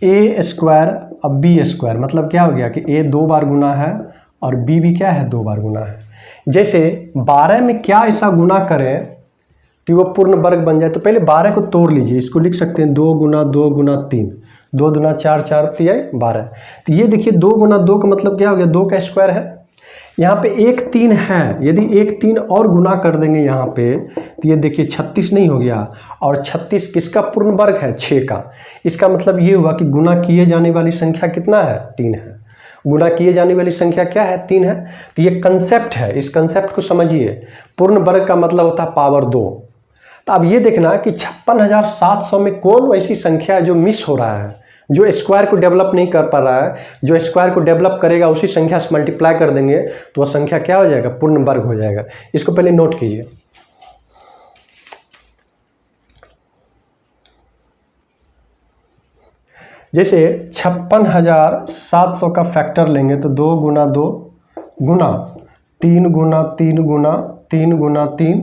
Speaker 1: ए स्क्वायर अब बी स्क्वायर मतलब क्या हो गया कि ए 2 बार गुना है और बी भी क्या है 2 बार गुना है। जैसे 12 में क्या ऐसा गुना करें कि वो पूर्ण वर्ग बन जाए, तो पहले 12 को तोड़ लीजिए। इसको लिख सकते हैं 2 गुना 2 गुना 3, 2 दूना 4, 4 तिहाई 12। तो ये देखिए 2 गुना 2 का मतलब क्या हो गया 2 का स्क्वायर है। यहाँ पे 1 3 है, यदि 1 3 और गुना कर देंगे यहाँ पे तो ये देखिए 36 नहीं हो गया, और 36 किसका पूर्ण वर्ग है 6 का। इसका मतलब ये हुआ कि गुना किए जाने वाली संख्या कितना है 3 है। गुना किए जाने वाली संख्या क्या है 3 है। तो ये कंसेप्ट है, इस कंसेप्ट को समझिए। पूर्ण वर्ग का मतलब होता है पावर 2। तो अब ये देखना कि 56,700 में कौन ऐसी संख्या है जो मिस हो रहा है, जो स्क्वायर को डेवलप नहीं कर पा रहा है। जो स्क्वायर को डेवलप करेगा उसी संख्या से मल्टीप्लाई कर देंगे तो वह संख्या क्या हो जाएगा पूर्ण वर्ग हो जाएगा। इसको पहले नोट कीजिए। जैसे 56,700 का फैक्टर लेंगे तो 2 गुना 2 गुना 3 गुना 3 गुना 3 गुना 3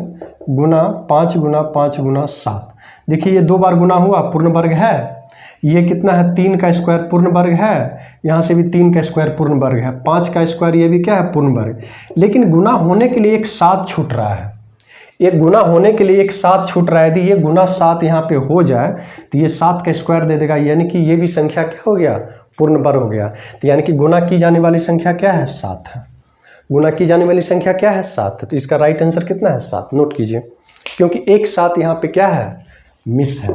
Speaker 1: गुना 5 गुना 5 गुना 7। देखिए ये 2 बार गुना हुआ पूर्ण वर्ग है। ये कितना है 3 का स्क्वायर पूर्ण वर्ग है, यहाँ से भी 3 का स्क्वायर पूर्ण वर्ग है, 5 का स्क्वायर ये भी क्या है पूर्ण वर्ग। लेकिन गुना होने के लिए एक 7 छूट रहा है, एक गुना होने के लिए एक 7 छूट रहा है। यदि ये गुना 7 यहाँ पे हो जाए तो ये 7 का स्क्वायर दे देगा, यानी कि ये भी संख्या क्या हो गया पूर्ण वर्ग हो गया। तो यानी कि गुना की जाने वाली संख्या क्या है 7 है। गुना की जाने वाली संख्या क्या है 7 है। तो इसका राइट आंसर कितना है 7। नोट कीजिए, क्योंकि एक 7 यहाँ पे क्या है मिस है।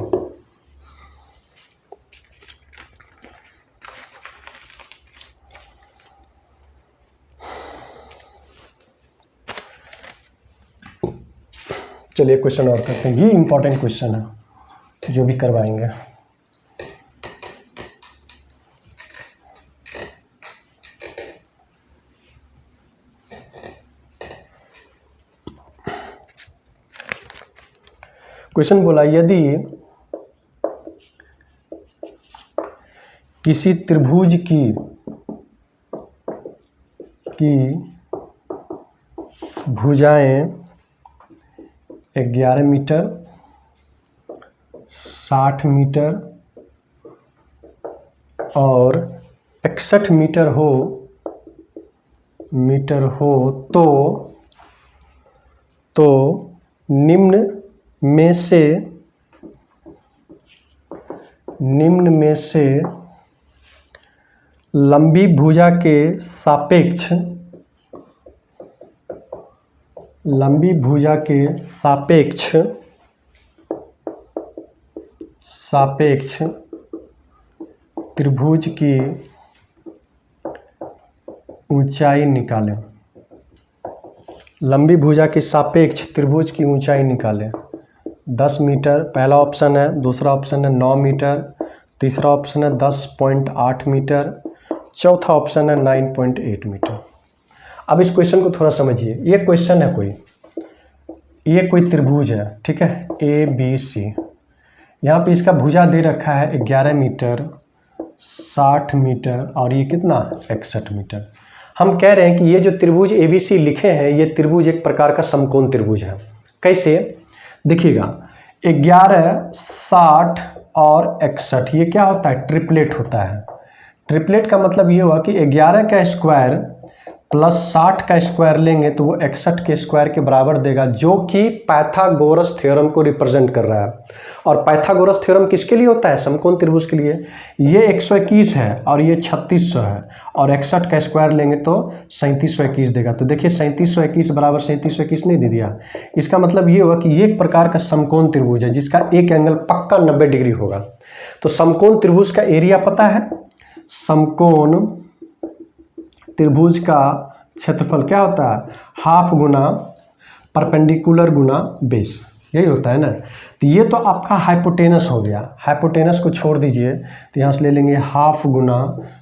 Speaker 1: चलिए क्वेश्चन और करते हैं। ये इंपॉर्टेंट क्वेश्चन है जो भी करवाएंगे। क्वेश्चन बोला यदि किसी त्रिभुज की भुजाएं 11 मीटर, 60 मीटर और 61 मीटर हो तो निम्न में से लंबी भुजा के सापेक्ष त्रिभुज की ऊंचाई निकालें। लंबी भुजा के सापेक्ष त्रिभुज की ऊंचाई निकालें। 10 मीटर पहला ऑप्शन है, दूसरा ऑप्शन है 9 मीटर, तीसरा ऑप्शन है 10.8 मीटर, चौथा ऑप्शन है 9.8 मीटर। अब इस क्वेश्चन को थोड़ा समझिए। ये क्वेश्चन है ये कोई त्रिभुज है, ठीक है, ABC। यहाँ पे इसका भुजा दे रखा है 11 मीटर, 60 मीटर और ये कितना 61 मीटर। हम कह रहे हैं कि ये जो त्रिभुज ABC लिखे हैं ये त्रिभुज एक प्रकार का समकोण त्रिभुज है। कैसे देखिएगा, 11, 60 और 61 ये क्या होता है, ट्रिपलेट होता है। ट्रिपलेट का मतलब ये हुआ कि 11 का स्क्वायर प्लस 60 का स्क्वायर लेंगे तो वो 61 के स्क्वायर के बराबर देगा, जो कि पाइथागोरस थ्योरम को रिप्रेजेंट कर रहा है। और पाइथागोरस थ्योरम किसके लिए होता है, समकोण त्रिभुज के लिए। ये 121 है और ये 3600 है और 61 का स्क्वायर लेंगे तो 3721 देगा। तो देखिए 3721 बराबर 3721 नहीं दे दिया। इसका मतलब ये हुआ कि ये एक प्रकार का समकोण त्रिभुज है जिसका एक एंगल पक्का 90 डिग्री होगा। तो समकोण त्रिभुज का एरिया पता है, समकोण त्रिभुज का क्षेत्रफल क्या होता है, हाफ गुना परपेंडिकुलर गुना बेस, यही होता है ना। तो ये तो आपका हाइपोटेनस हो गया। हाइपोटेनस को छोड़ दीजिए तो यहाँ से ले लेंगे हाफ गुना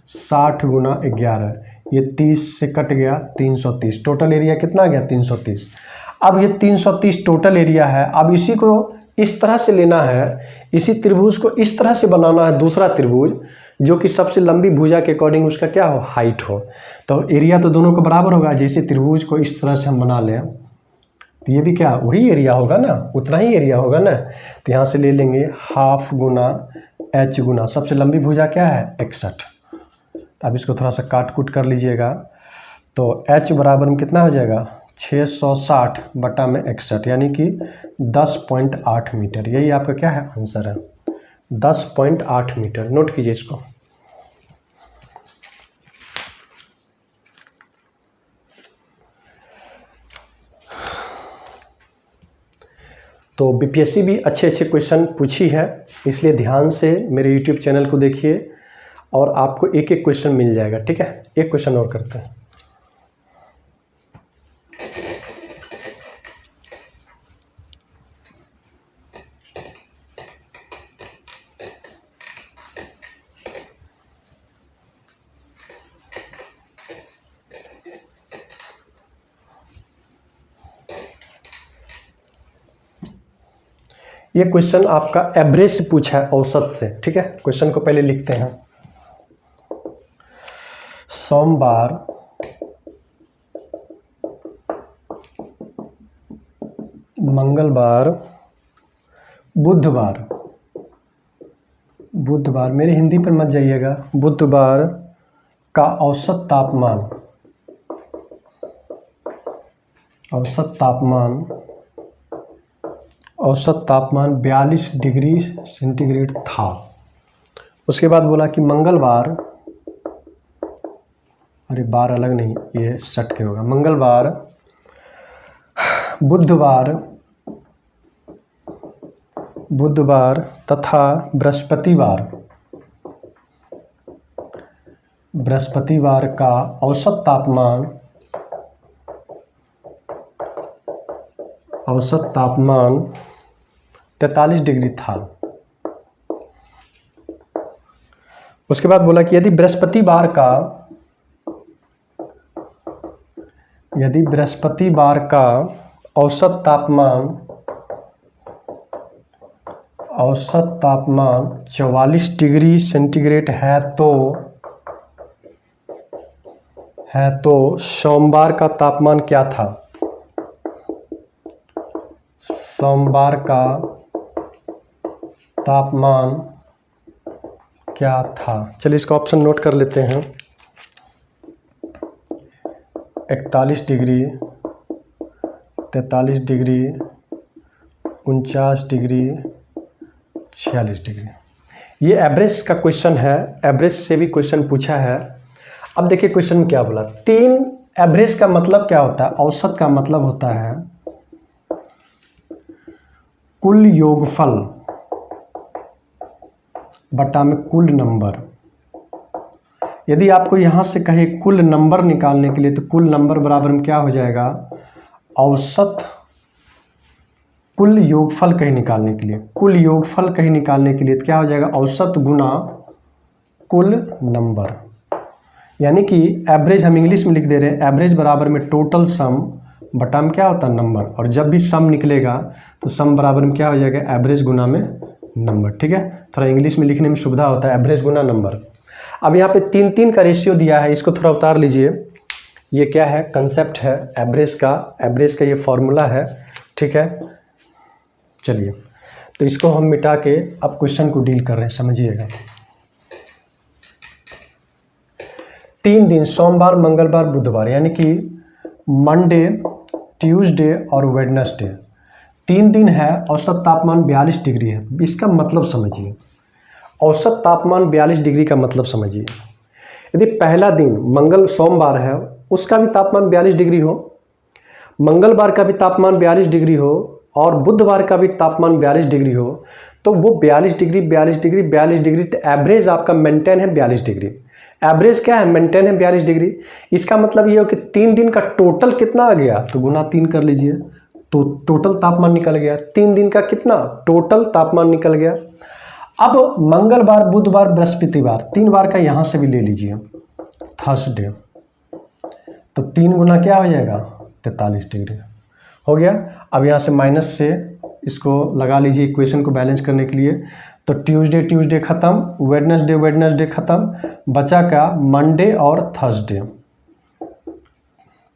Speaker 1: 60 गुना 11, ये 30 से कट गया 330, टोटल एरिया कितना आ गया 330। अब ये 330 टोटल एरिया है। अब इसी को इस तरह से लेना है, इसी त्रिभुज को इस तरह से बनाना है, दूसरा त्रिभुज जो कि सबसे लंबी भुजा के अकॉर्डिंग उसका क्या हो, हाइट हो। तो एरिया तो दोनों को बराबर होगा। जैसे त्रिभुज को इस तरह से हम बना लें तो ये भी क्या वही एरिया होगा ना, उतना ही एरिया होगा ना। तो यहाँ से ले लेंगे हाफ गुना h गुना सबसे लंबी भुजा क्या है 61। तो अब इसको थोड़ा सा काट कूट कर लीजिएगा तो h बराबर में कितना हो जाएगा 660 बटा में 61 यानी कि 10.8 मीटर। यही आपका क्या है आंसर है, 10.8 मीटर। नोट कीजिए इसको। तो बीपीएससी भी अच्छे क्वेश्चन पूछी है, इसलिए ध्यान से मेरे यूट्यूब चैनल को देखिए और आपको एक एक क्वेश्चन मिल जाएगा, ठीक है। एक क्वेश्चन और करते हैं। ये क्वेश्चन आपका एवरेज से पूछा है, औसत से, ठीक है। क्वेश्चन को पहले लिखते हैं। सोमवार, मंगलवार, बुधवार मेरे हिंदी पर मत जाइएगा। बुधवार का औसत तापमान 42 डिग्री सेंटीग्रेड था। उसके बाद बोला कि मंगलवार, अरे बार अलग नहीं, ये सट के होगा। मंगलवार, बुधवार तथा बृहस्पतिवार का औसत तापमान 43 डिग्री था। उसके बाद बोला कि यदि बृहस्पतिवार का औसत तापमान औसत तापमान 44 डिग्री सेंटीग्रेड है तो सोमवार का तापमान क्या था? सोमवार का तापमान क्या था? चलिए इसका ऑप्शन नोट कर लेते हैं। 41 डिग्री, 43 डिग्री, 49 डिग्री, 46 डिग्री। ये एवरेज का क्वेश्चन है, एवरेज से भी क्वेश्चन पूछा है। अब देखिए क्वेश्चन में क्या बोला। 3 एवरेज का मतलब क्या होता है? औसत का मतलब होता है कुल योगफल बटा में कुल नंबर। यदि आपको यहाँ से कहे कुल नंबर निकालने के लिए, तो कुल नंबर बराबर में क्या हो जाएगा? औसत कुल योगफल कहीं निकालने के लिए, कुल योगफल कहीं निकालने के लिए तो क्या हो जाएगा? औसत गुना कुल नंबर। यानी कि एवरेज हम इंग्लिश में लिख दे रहे हैं, एवरेज बराबर में टोटल सम बटा में क्या होता है? नंबर। और जब भी सम निकलेगा तो सम बराबर में क्या हो जाएगा? एवरेज गुना में नंबर। ठीक है, थोड़ा इंग्लिश में लिखने में सुविधा होता है, एवरेज गुना नंबर। अब यहाँ पे 3-3 का रेशियो दिया है, इसको थोड़ा उतार लीजिए। ये क्या है? कंसेप्ट है एवरेज का ये फॉर्मूला है। ठीक है, चलिए तो इसको हम मिटा के अब क्वेश्चन को डील कर रहे हैं, समझिएगा। 3 दिन सोमवार, मंगलवार, बुधवार, यानी कि मंडे, ट्यूसडे और वेडनेसडे 3 दिन है। औसत तापमान 42 डिग्री है। इसका मतलब समझिए, औसत तापमान 42 डिग्री का मतलब समझिए। यदि पहला दिन सोमवार है, उसका भी तापमान 42 डिग्री हो, मंगलवार का भी तापमान 42 डिग्री हो और बुधवार का भी तापमान 42 डिग्री हो, तो वो 42 डिग्री 42 डिग्री 42 डिग्री, तो एवरेज आपका मेंटेन है 42 डिग्री। एवरेज क्या है? मेंटेन है 42 डिग्री। इसका मतलब ये हो कि 3 दिन का टोटल कितना आ गया, तो गुना 3 कर लीजिए, तो टोटल तापमान निकल गया। 3 दिन का कितना टोटल तापमान निकल गया। अब मंगलवार, बुधवार, बृहस्पतिवार 3 बार का यहाँ से भी ले लीजिए, थर्सडे, तो 3 गुना क्या हो जाएगा? 43 डिग्री हो गया। अब यहाँ से माइनस से इसको लगा लीजिए इक्वेशन को बैलेंस करने के लिए। तो ट्यूसडे ख़त्म, वेडनेसडे ख़त्म, बचा का मंडे और थर्सडे।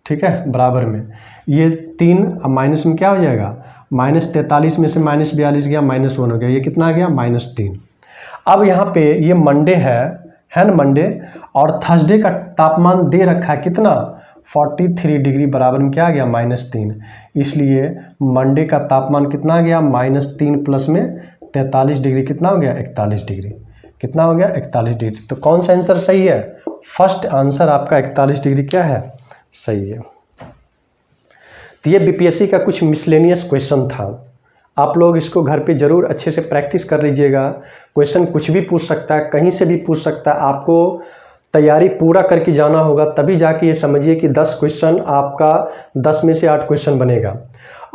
Speaker 1: ठीक है, बराबर में ये 3, अब माइनस में क्या हो जाएगा? -43 में से -42 गया, -1 हो गया। ये कितना आ गया? -3। अब यहाँ पे ये मंडे है ना, मंडे और थर्सडे का तापमान दे रखा है कितना? 43 डिग्री, बराबर में क्या आ गया? -3। इसलिए मंडे का तापमान कितना आ गया? -3 प्लस में 43 डिग्री, कितना हो गया? 41 डिग्री। कितना हो गया? 41 डिग्री। तो कौन सा आंसर सही है? फर्स्ट आंसर आपका 41 डिग्री क्या है? सही है। तो ये बीपीएससी का कुछ मिसलेनियस क्वेश्चन था। आप लोग इसको घर पे ज़रूर अच्छे से प्रैक्टिस कर लीजिएगा। क्वेश्चन कुछ भी पूछ सकता है, कहीं से भी पूछ सकता है। आपको तैयारी पूरा करके जाना होगा, तभी जाके ये समझिए कि 10 क्वेश्चन आपका 10 में से 8 क्वेश्चन बनेगा।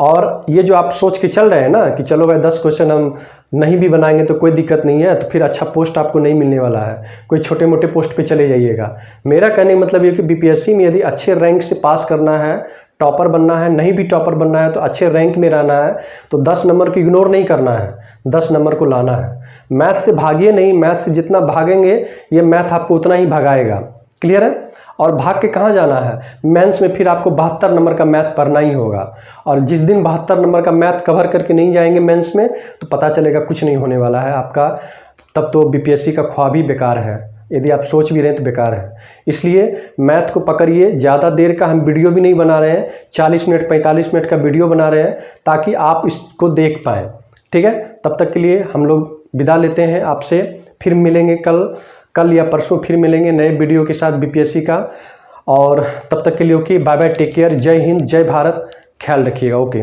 Speaker 1: और ये जो आप सोच के चल रहे हैं ना कि चलो भाई 10 क्वेश्चन हम नहीं भी बनाएंगे तो कोई दिक्कत नहीं है, तो फिर अच्छा पोस्ट आपको नहीं मिलने वाला है, कोई छोटे मोटे पोस्ट पे चले जाइएगा। मेरा कहने का मतलब ये कि बीपीएससी में यदि अच्छे रैंक से पास करना है, टॉपर बनना है, नहीं भी टॉपर बनना है तो अच्छे रैंक में रहना है, तो 10 नंबर को इग्नोर नहीं करना है, 10 नंबर को लाना है। मैथ से भागिए नहीं, मैथ से जितना भागेंगे ये मैथ आपको उतना ही भगाएगा। क्लियर है? और भाग के कहाँ जाना है? मेंस में फिर आपको 72 नंबर का मैथ पढ़ना ही होगा। और जिस दिन 72 नंबर का मैथ कवर करके नहीं जाएंगे मेंस में, तो पता चलेगा कुछ नहीं होने वाला है आपका। तब तो बीपीएससी का ख्वाब ही बेकार है, यदि आप सोच भी रहे हैं तो बेकार है। इसलिए मैथ को पकड़िए। ज़्यादा देर का हम वीडियो भी नहीं बना रहे हैं, 40 मिनट 45 मिनट का वीडियो बना रहे हैं ताकि आप इसको देख पाएँ। ठीक है, तब तक के लिए हम लोग विदा लेते हैं आपसे। फिर मिलेंगे कल या परसों, फिर मिलेंगे नए वीडियो के साथ बीपीएससी का। और तब तक के लिए okay, bye bye, take care, जय हिंद, जय भारत, ख्याल रखिएगा। ओके।